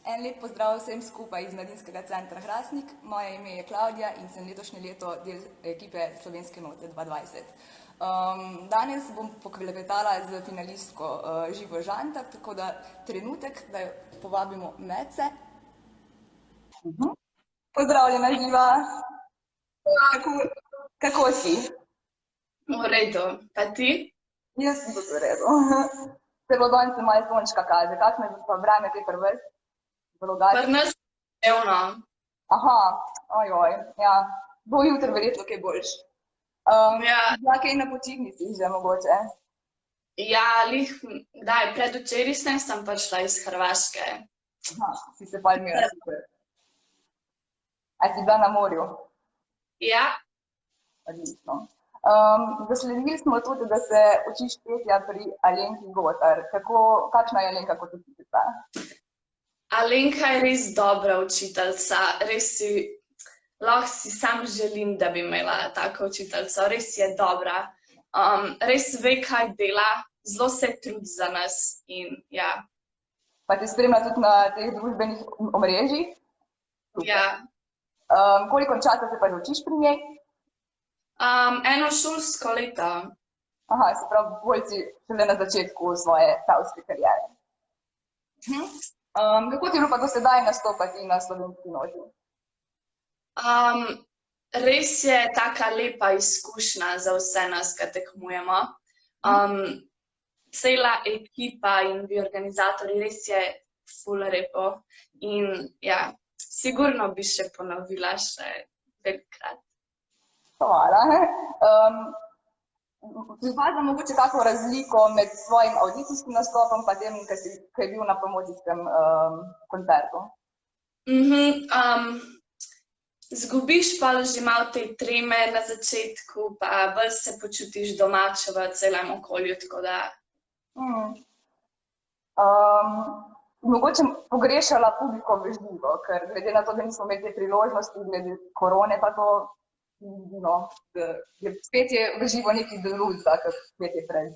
En lep pozdrav vsem skupaj iz Mladinskega centra Hrastnik. Moje ime je Klavdija in sem letošnje leto del ekipe Slovenske note 2020. Danes bom poklepetala z finalistko Živo Žantar, tako da trenutek, da jo povabimo medse. Pozdravljena, Živa. Kako si? V redu, pa ti? Jaz sem tudi v redu. Celo danes se malo sončka kaže. Kakšno je pa vreme te prve? Pri nas je dnevno. Aha, ojoj, ja. Bo jutri verjetno kaj boljš. Ja, kaj na počitnici že mogoče? Ja, predvčeraj sem prišla iz Hrvaške. Aha, si se pa imela super. A si bila na morju? Ja. Odlično. Zasledili smo tudi, da se učiš petja pri Alenki Gotar. Kakšna je Alenka kot učiteljica? Alenka je res dobra učiteljica, lahko si sam želim, da bi imela tako učiteljico, res je dobra. Res ve, kaj dela, zelo se trudi za nas in ja. Pa te spremlja tudi na teh družbenih omrežjih? Ja. Koliko časa se pa že učiš pri njej? Eno šolsko leto. Aha, se pravi, bolj si šele na začetku svoje pevske kariere. Kako ti je bilo pa do sedaj nastopati na Slovenski noti? Res je taka lepa izkušnja za vse nas, ki tekmujemo. Cela ekipa in vi organizatorji, res je ful lepo. In ja, sigurno bi še ponovila še velikokrat. Hvala. Pripada mogoče kako razliko med svojim avdicijskim nastopom pa tem, ki je bil na promocijskem koncertu? Zgubiš pa že malo te treme na začetku, pa bolj se počutiš domače v celem okolju, tako da... Mogoče pogrešala publiko v živo, ker glede na to, da nismo imeli te priložnosti, glede korone pa to, spet je v živo nekaj drugega, kot spet je prej.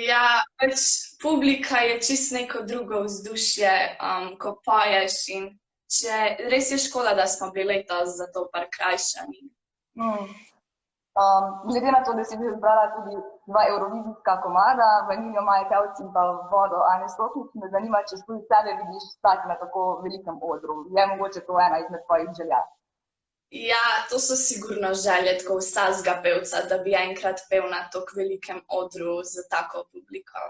Ja, pač publika je čisto neko drugo vzdušje, ko poješ in res je škoda, da smo bili letos za to prikrajšani. Glede na to, da si bi izbrala tudi 2 evrovizijska komada, Vaniljo Maje Pevc in pa Vodo Ane Soklič, me zanima, če tudi sebe vidiš stati na tako velikem odru. Je mogoče to ena izmed tvojih želja? Ja, to so sigurno želje tako vsakega pevca, da bi enkrat pel na tako velikem odru z tako publiko.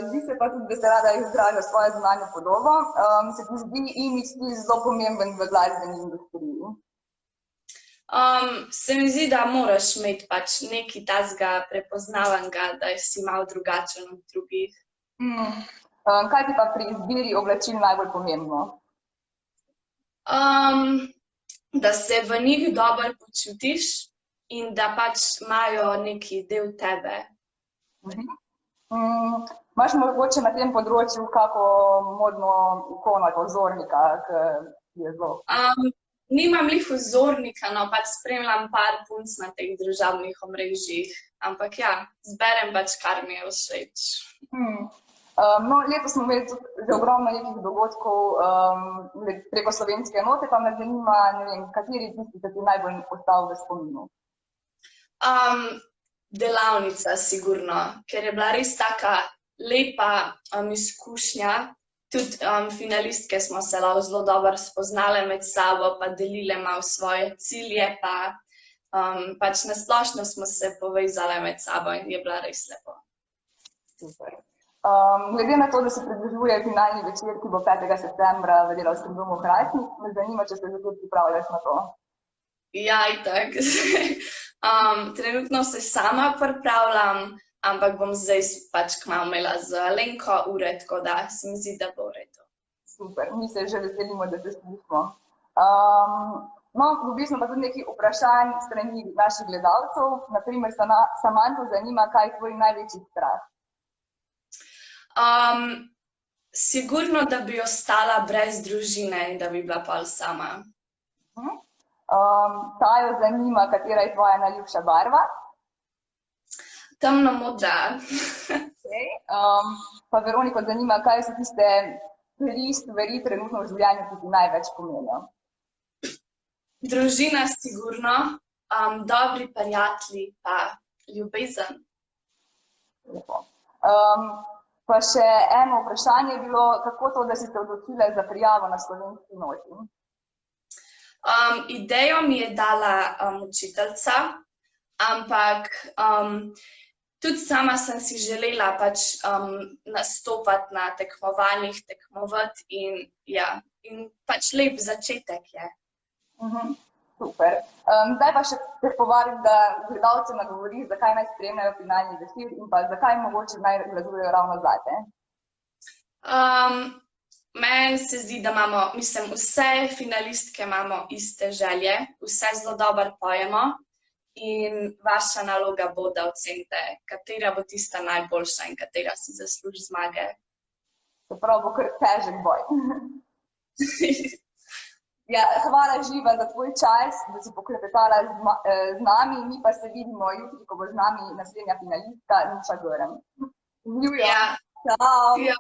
Zdi se pa tudi, da se rada izraža svojo zunanjo podobo. Se ti zdi imidž tudi zelo pomemben v glasbeni industriji? Se mi zdi, da moraš imeti pač nekaj takega prepoznavanega, da si malo drugačen od drugih. Kaj ti pa pri izbiri oblačil najbolj pomembno? Da se v njih dobro počutiš in da pač imajo neki del tebe. Imaš mogoče na tem področju kako modno ikono ali vzornika, ki je zelo? Nimam glih vzornika, no pač spremljam par punc na teh družabnih omrežjih, ampak ja, zberem pač, kar mi je všeč. No, letos smo imeli tudi že ogromno nekih dogodkov preko Slovenske note, pa me zanima, ne vem, kateri tisti se ti najbolj ostal v spominu? Delavnica, sigurno, ker je bila res taka lepa izkušnja. Tudi finalistke smo se lahko zelo dobro spoznale med sabo, pa delile malo svoje cilje, pa pač na splošno smo se povezale med sabo in je bila res lepo. Super. Glede na to, da se približuje finalni večer, ki bo 5. septembra v Delavskem domu Hrastnik, me zanima, če se že tudi pripravljaš na to. Ja, itak. Trenutno se sama pripravljam, ampak bom zdaj pač kmalu imela z Alenko ure, tako da se mi zdi, da bo v redu. Super, mi se že veselimo, da se slišimo. No, dobili smo pa tudi nekaj vprašanj strani naših gledalcev. Naprimer, Samanto zanima, kaj je tvoj največji strah? Sigurno, da bi ostala brez družine in da bi bila pol sama. Tajo zanima, katera je tvoja najljubša barva? Temno modra. Pa Veroniko zanima, kaj so tiste tri stvari trenutno v življenju, ki ti največ pomenijo? Družina sigurno, dobri prijatelji pa ljubezen. Lepo. Pa še eno vprašanje je bilo, kako to, da si se odločila za prijavo na Slovenski noti? Idejo mi je dala učiteljica, ampak tudi sama sem si želela pač nastopati na tekmovanjih, tekmovati in pač lep začetek je. Super. Zdaj pa še te povabim, da gledalcem nagovoriš, zakaj naj spremljajo finalni večer in pa zakaj mogoče naj glasujejo ravno zate. Meni se zdi, da imamo, vse finalistke imamo iste želje, vse zelo dobro pojemo in vaša naloga bo, da ocenite, katera bo tista najboljša in katera si zasluži zmage. Se pravi, bo kar težek boj. Ja, hvala Živa za tvoj čas, da si poklepetala z nami, mi pa se vidimo jutri, ko bo z nami naslednja finalistka Nuša Grm. Ljubijo. Ja. Ciao. Ja.